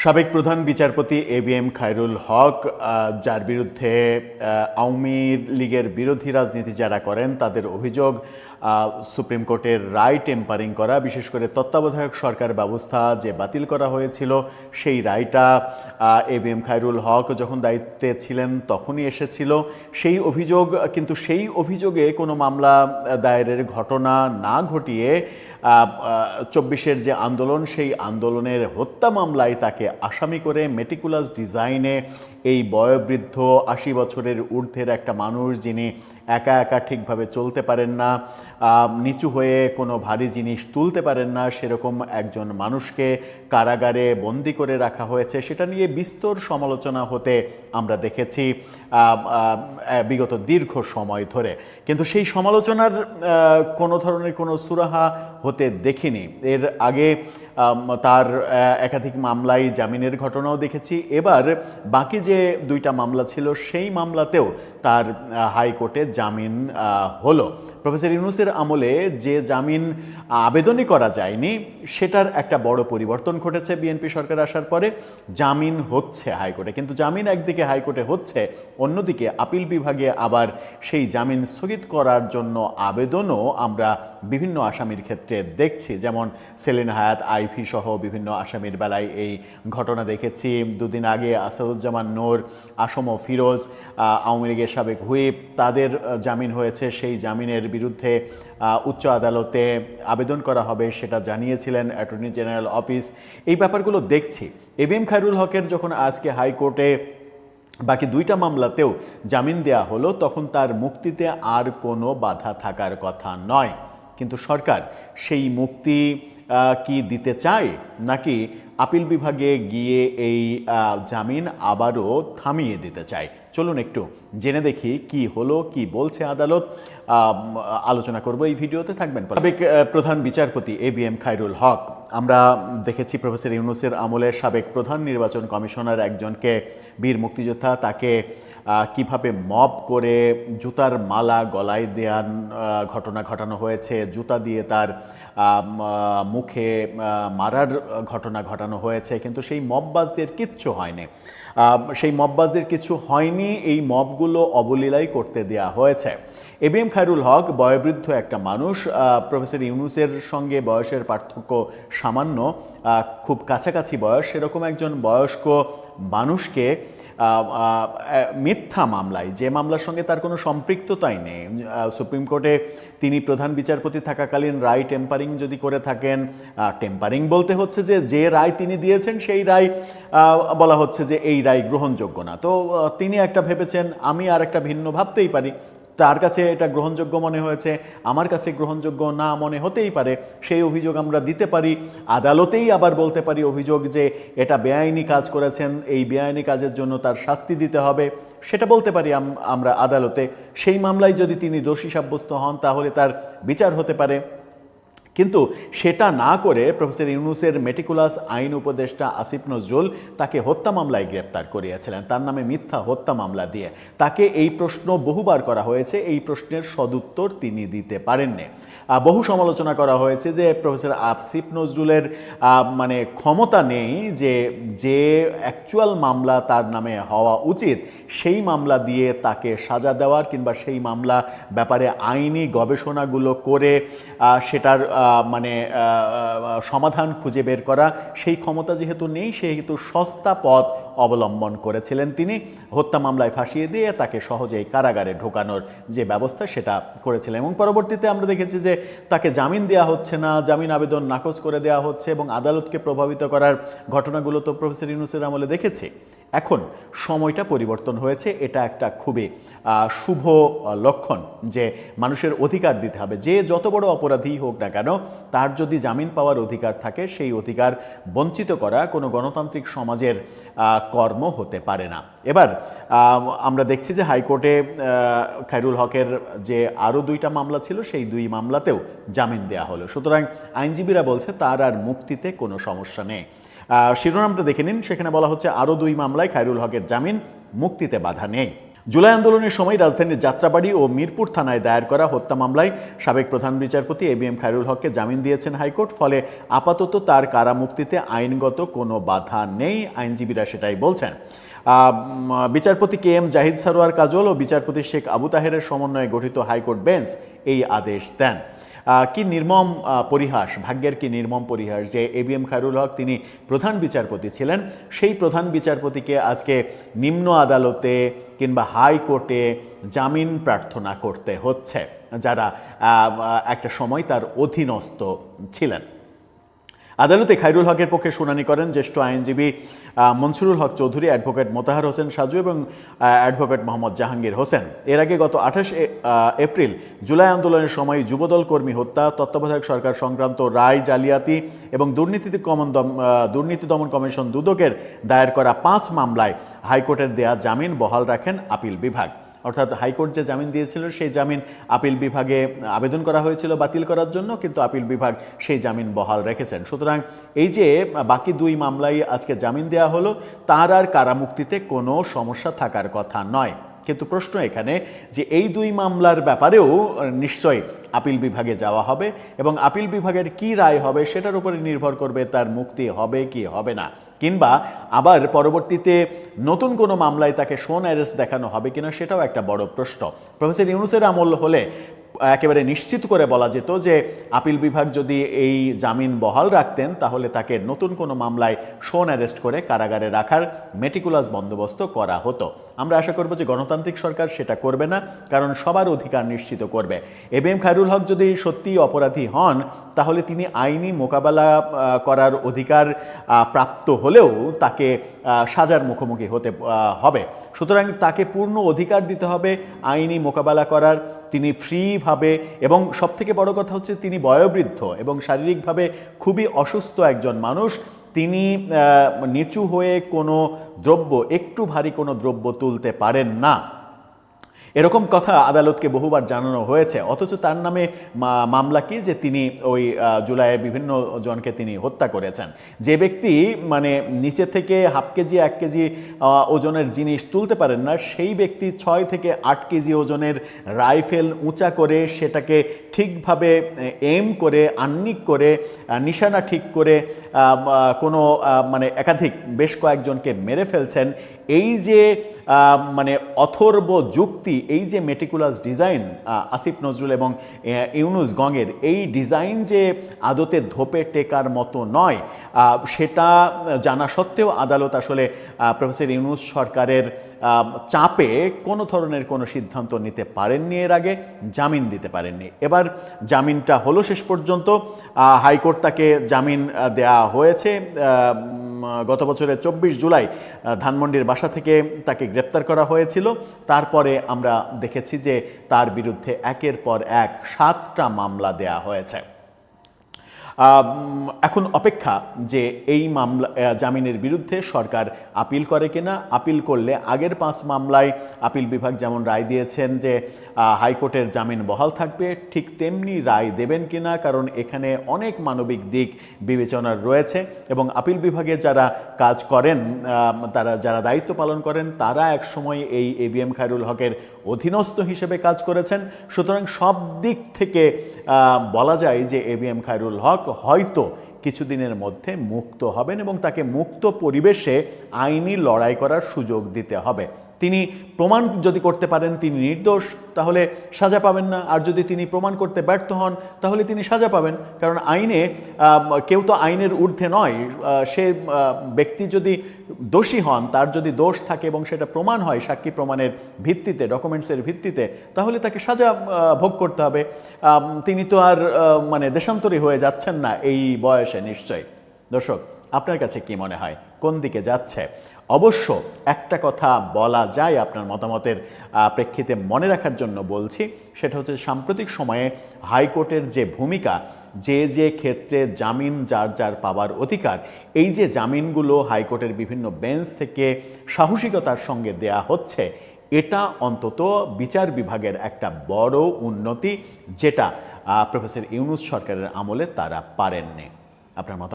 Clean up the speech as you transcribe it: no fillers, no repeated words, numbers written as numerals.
সাবেক প্রধান বিচারপতি এবিএম খায়রুল হক, যার বিরুদ্ধে আওয়ামী লীগের বিরোধী রাজনীতি যারা করেন তাদের অভিযোগ সুপ্রিম কোর্টের রায় টেম্পারিং করা, বিশেষ করে তত্ত্বাবধায়ক সরকার ব্যবস্থা যে বাতিল করা হয়েছিল সেই রায়টা এবিএম খায়রুল হক যখন দায়িত্বে ছিলেন তখনই এসেছিল সেই অভিযোগ। কিন্তু সেই অভিযোগে কোনো মামলা দায়েরের ঘটনা না ঘটিয়ে ২৪-এর যে আন্দোলন সেই আন্দোলনের হত্যা মামলায় তাকে আসামি করে মেটিকুলাস ডিজাইনে এই বয়োবৃদ্ধ ৮০ বছরের ঊর্ধ্বের একটা মানুষ, যিনি একা একা ঠিকভাবে চলতে পারেন না, নিচু হয়ে কোনো ভারী জিনিস তুলতে পারেন না, সেরকম একজন মানুষকে কারাগারে বন্দি করে রাখা হয়েছে। সেটা নিয়ে বিস্তর সমালোচনা হতে আমরা দেখেছি বিগত দীর্ঘ সময় ধরে, কিন্তু সেই সমালোচনার কোনো ধরনের কোনো সুরাহা হতে দেখিনি। এর আগে তার একাধিক মামলায় জামিনের ঘটনাও দেখেছি। এবার বাকি যে দুইটা মামলা ছিল সেই মামলাতেও তার হাইকোর্টে জামিন হলো। প্রফেসর ইউনূসের আমলে যে জামিন আবেদনই করা যায়নি সেটার একটা বড় পরিবর্তন ঘটেছে বিএনপি সরকার আসার পরে। জামিন হচ্ছে হাইকোর্টে, কিন্তু জামিন একদিকে হাইকোর্টে হচ্ছে, অন্যদিকে আপিল বিভাগে আবার সেই জামিন স্থগিত করার জন্য আবেদনও আমরা বিভিন্ন আসামির ক্ষেত্রে দেখছি। যেমন সেলিন হায়াত, আইভি সহ বিভিন্ন আসামির বেলায় এই ঘটনা দেখেছি। দুদিন আগে আসাদুজ্জামান নূর, আসম ফিরোজ, আওয়ামী লীগের সাবেক হুইপ, তাদের জামিন হয়েছে। সেই জামিনের বিরুদ্ধে উচ্চ আদালতে আবেদন করা হবে সেটা জানিয়েছিলেন অ্যাটর্নি জেনারেল অফিস। এই ব্যাপারগুলো দেখছি। এবিএম খায়রুল হকের যখন আজকে হাইকোর্টে বাকি দুইটা মামলাতেও জামিন দেয়া হলো, তখন তার মুক্তিতে আর কোনো বাধা থাকার কথা নয়। কিন্তু সরকার সেই মুক্তি কি দিতে চায়, নাকি আপিল বিভাগে গিয়ে এই জামিন আবারও থামিয়ে দিতে চায়? চলুন একটু জেনে দেখি কি হলো, কি বলছে আদালত। আলোচনা করব এই ভিডিওতে, থাকবেন। সাবেক প্রধান বিচারপতি এবিএম খায়রুল হক, আমরা দেখেছি প্রফেসর ইউনূসের আমলে সাবেক প্রধান নির্বাচন কমিশনার একজনকে, বীর মুক্তিযোদ্ধা, তাকে কিভাবে মব করে জুতার মালা গলায় দেওয়ার ঘটনা ঘটানো হয়েছে, জুতা দিয়ে তার মুখে মারার ঘটনা ঘটানো হয়েছে। কিন্তু সেই মববাজদের কিচ্ছু হয়নি, সেই মববাজদের কিছু হয়নি, এই মবগুলো অবলীলাই করতে দেয়া হয়েছে। এবিএম খায়রুল হক বয়োবৃদ্ধ একটা মানুষ, প্রফেসর ইউনূসের সঙ্গে বয়সের পার্থক্য সামান্য, খুব কাছাকাছি বয়স, সেরকম একজন বয়স্ক মানুষকে মিথ্যা মামলায়, যে মামলার সঙ্গে তার কোনো সম্পৃক্ততাই নেই, সুপ্রিম কোর্টে তিনি প্রধান বিচারপতি থাকাকালীন রায় টেম্পারিং যদি করে থাকেন, টেম্পারিং বলতে হচ্ছে যে রায় তিনি দিয়েছেন সেই রায় বলা হচ্ছে যে এই রায় গ্রহণযোগ্য না। তো তিনি একটা ভেবেছেন, আমি আর একটা ভিন্ন ভাবতেই পারি, তার কাছে এটা গ্রহণযোগ্য মনে হয়েছে, আমার কাছে গ্রহণযোগ্য না মনে হতেই পারে। সেই অভিযোগ আমরা দিতে পারি, আদালতেই আবার বলতে পারি অভিযোগ যে এটা বেআইনি কাজ করেছেন, এই বেআইনি কাজের জন্য তার শাস্তি দিতে হবে, সেটা বলতে পারি আমরা আদালতে। সেই মামলায় যদি তিনি দোষী সাব্যস্ত হন তাহলে তার বিচার হতে পারে। কিন্তু সেটা না করে প্রফেসর ইউনূসের মেটিকুলাস আইন উপদেষ্টা আসিফ নজরুল তাকে হত্যা মামলায় গ্রেপ্তার করিয়েছিলেন, তার নামে মিথ্যা হত্যা মামলা দিয়ে। তাকে এই প্রশ্ন বহুবার করা হয়েছে, এই প্রশ্নের সদুত্তর তিনি দিতে পারেননি। বহু সমালোচনা করা হয়েছে যে প্রফেসর আসিফ নজরুলের মানে ক্ষমতা নেই যে অ্যাকচুয়াল মামলা তার নামে হওয়া উচিত সেই মামলা দিয়ে তাকে সাজা দেওয়ার, কিংবা সেই মামলা ব্যাপারে আইনি গবেষণাগুলো করে সেটার মানে সমাধান খুঁজে বের করা, সেই ক্ষমতা যেহেতু নেই সেহেতু সস্তা পথ অবলম্বন করেছিলেন তিনি। হত্যা মামলায় ফাঁসিয়ে দিয়ে তাকে সহজেই কারাগারে ঢোকানোর যে ব্যবস্থা সেটা করেছিলেন, এবং পরবর্তীতে আমরা দেখেছি যে তাকে জামিন দেওয়া হচ্ছে না, জামিন আবেদন নাকচ করে দেওয়া হচ্ছে, এবং আদালতকে প্রভাবিত করার ঘটনাগুলো তো প্রফেসর ইউনূসের আমলে দেখেছি। এখন সময়টা পরিবর্তন হয়েছে, এটা একটা খুবই শুভ লক্ষণ যে মানুষের অধিকার দিতে হবে। যে যত বড় অপরাধী হোক না কেন, তার যদি জামিন পাওয়ার অধিকার থাকে, সেই অধিকার বঞ্চিত করা কোনো গণতান্ত্রিক সমাজের কর্ম হতে পারে না। এবার আমরা দেখছি যে হাইকোর্টে খায়রুল হকের যে আরও দুইটা মামলা ছিল সেই দুই মামলাতেও জামিন দেওয়া হলো। সুতরাং আইনজীবীরা বলছে তার আর মুক্তিতে কোনো সমস্যা নেই। শিরোনামটা দেখে নিন, সেখানে বলা হচ্ছে আরও দুই মামলায় খায়রুল হকের জামিন, মুক্তিতে বাধা নেই। জুলাই আন্দোলনের সময় রাজধানীর যাত্রাবাড়ী ও মিরপুর থানায় দায়ের করা হত্যা মামলায় সাবেক প্রধান বিচারপতি এবিএম খায়রুল হককে জামিন দিয়েছেন হাইকোর্ট। ফলে আপাতত তার কারামুক্তিতে আইনগত কোনো বাধা নেই, আইনজীবীরা সেটাই বলছেন। বিচারপতি কে এম জাহিদ সারোয়ার কাজল ও বিচারপতি শেখ আবু তাহেরের সমন্বয়ে গঠিত হাইকোর্ট বেঞ্চ এই আদেশ দেন। কি নির্মম পরিহাস, ভাগ্যের কি নির্মম পরিহাস যে এবিএম খায়রুল হক তিনি প্রধান বিচারপতি ছিলেন, সেই প্রধান বিচারপতিকে আজকে নিম্ন আদালতে কিংবা হাইকোর্টে জামিন প্রার্থনা করতে হচ্ছে, যারা একটা সময় তার অধীনস্থ ছিলেন। আদালতে খায়রুল হকের পক্ষে শুনানি করেন জ্যেষ্ঠ আইনজীবী মনসুরুল হক চৌধুরী, অ্যাডভোকেট মোতাহার হোসেন সাজু এবং অ্যাডভোকেট মোহাম্মদ জাহাঙ্গীর হোসেন। এর আগে গত 28 এপ্রিল জুলাই আন্দোলনের সময় যুবদল কর্মী হত্যা, তত্ত্বাবধায়ক সরকার সংক্রান্ত রায় জালিয়াতি এবং দুর্নীতি দমন কমিশন দুদকের দায়ের করা 5 মামলায় হাইকোর্টের দেয়া জামিন বহাল রাখেন আপিল বিভাগ। অর্থাৎ হাইকোর্ট যে জামিন দিয়েছিল সেই জামিন আপিল বিভাগে আবেদন করা হয়েছিল বাতিল করার জন্য, কিন্তু আপিল বিভাগ সেই জামিন বহাল রেখেছেন। সুতরাং এই যে বাকি 2 মামলায় আজকে জামিন দেওয়া হলো, তার আর কারামুক্তিতে কোনো সমস্যা থাকার কথা নয়। কিন্তু প্রশ্ন এখানে যে এই 2 মামলার ব্যাপারেও নিশ্চয়ই আপিল বিভাগে যাওয়া হবে এবং আপিল বিভাগের কি রায় হবে সেটার উপরে নির্ভর করবে তার মুক্তি হবে কি হবে না, কিংবা আবার পরবর্তীতে নতুন কোনো মামলায় তাকে শোন অ্যারেস্ট দেখানো হবে কিনা সেটাও একটা বড় প্রশ্ন। প্রফেসর ইউনূসের আমল হলে একেবারে নিশ্চিত করে বলা যেত যে আপিল বিভাগ যদি এই জামিন বহাল রাখতেন তাহলে তাকে নতুন কোনো মামলায় শোন অ্যারেস্ট করে কারাগারে রাখার মেটিকুলাস বন্দোবস্ত করা হতো। আমরা আশা করব যে গণতান্ত্রিক সরকার সেটা করবে না, কারণ সবার অধিকার নিশ্চিত করবে। এবিএম খায়রুল হক যদি সত্যিই অপরাধী হন তাহলে তিনি আইনি মোকাবেলা করার অধিকার প্রাপ্ত হলেও তাকে সাজার মুখোমুখি হতে হবে। সুতরাং তাকে পূর্ণ অধিকার দিতে হবে আইনি মোকাবেলা করার। তিনি ফ্রিভাবে, এবং সবথেকে বড় কথা হচ্ছে তিনি বয়োবৃদ্ধ এবং শারীরিকভাবে খুবই অসুস্থ একজন মানুষ। তিনি নিচু হয়ে কোনো দ্রব্য, একটু ভারী কোনো দ্রব্য তুলতে পারেন না, এরকম কথা আদালতকে বহুবার জানানো হয়েছে। অথচ তার নামে মামলা কি যে তিনি ওই জুলাইয়ের বিভিন্ন জনকে তিনি হত্যা করেছেন। যে ব্যক্তি মানে নিচে থেকে হাফ কেজি 1 কেজি ওজনের জিনিস তুলতে পারেন না, সেই ব্যক্তি 6 থেকে 8 কেজি ওজনের রাইফেল উঁচা করে সেটাকে ঠিকভাবে এম করে, আহ্নিক করে, নিশানা ঠিক করে কোনো মানে একাধিক বেশ কয়েকজনকে মেরে ফেলছেন। এই যে মানে অথর্ব যুক্তি, এই যে মেটিকুলাস ডিজাইন আসিফ নজরুল এবং ইউনুস গঙের, এই ডিজাইন যে আদতে ধোপে টেকার মতো নয়, সেটা জানা সত্ত্বেও আদালত আসলে প্রফেসর ইউনুস সরকারের চাপে কোনো ধরনের কোনো সিদ্ধান্ত নিতে পারেননি, এর আগে জামিন দিতে পারেননি। এবার জামিনটা হলো শেষ পর্যন্ত। হাইকোর্ট তাকে জামিন দেয়া হয়েছে। গত বছরের 24 জুলাই ধানমন্ডির বাসা থেকে তাকে গ্রেপ্তার করা হয়েছিল। তারপরে আমরা দেখেছি যে তার বিরুদ্ধে একের পর এক 7টা মামলা দেয়া হয়েছে। এখন অপেক্ষা যে এই মামলা জামিনের বিরুদ্ধে সরকার আপিল করে কিনা। আপিল করলে আগের 5 মামলায় আপিল বিভাগ যেমন রায় দিয়েছেন যে হাইকোর্টের জামিন বহাল থাকবে, ঠিক তেমনি রায় দেবেন কিনা, কারণ এখানে অনেক মানবিক দিক বিবেচনার রয়েছে এবং আপিল বিভাগে যারা কাজ করেন, তারা যারা দায়িত্ব পালন করেন, তারা একসময় এই এবিএম খায়রুল হকের অধীনস্থ হিসেবে কাজ করেছেন। সুতরাং সব দিক থেকে বলা যায় যে এবিএম খায়রুল হক হয়তো কিছুদিনের মধ্যে মুক্ত হবেন এবং তাকে মুক্ত পরিবেশে আইনি লড়াই করার সুযোগ দিতে হবে। তিনি প্রমাণ যদি করতে পারেন তিনি নির্দোষ, তাহলে সাজা পাবেন না। আর যদি তিনি প্রমাণ করতে ব্যর্থ হন তাহলে তিনি সাজা পাবেন, কারণ আইনে কেউ তো আইনের ঊর্ধ্বে নয়। সে ব্যক্তি যদি দোষী হন, তার যদি দোষ থাকে এবং সেটা প্রমাণ হয় সাক্ষী প্রমাণের ভিত্তিতে, ডকুমেন্টসের ভিত্তিতে, তাহলে তাকে সাজা ভোগ করতে হবে। তিনি তো আর মানে দেশান্তরী হয়ে যাচ্ছেন না এই বয়সে নিশ্চয়ই। দর্শক, আপনার কাছে কি মনে হয় কোন দিকে যাচ্ছে? অবশ্য একটা কথা বলা যায় আপনার মতামতের প্রেক্ষিতে মনে রাখার জন্য বলছি, সেটা হচ্ছে সাম্প্রতিক সময়ে হাইকোর্টের যে ভূমিকা, যে ক্ষেত্রে জামিন যার যার পাওয়ার অধিকার, এই যে জামিনগুলো হাইকোর্টের বিভিন্ন বেঞ্চ থেকে সাহসিকতার সঙ্গে দেয়া হচ্ছে, এটা অন্তত বিচার বিভাগের একটা বড় উন্নতি, যেটা প্রফেসর ইউনূস সরকারের আমলে তারা পারেননি। আপনার মত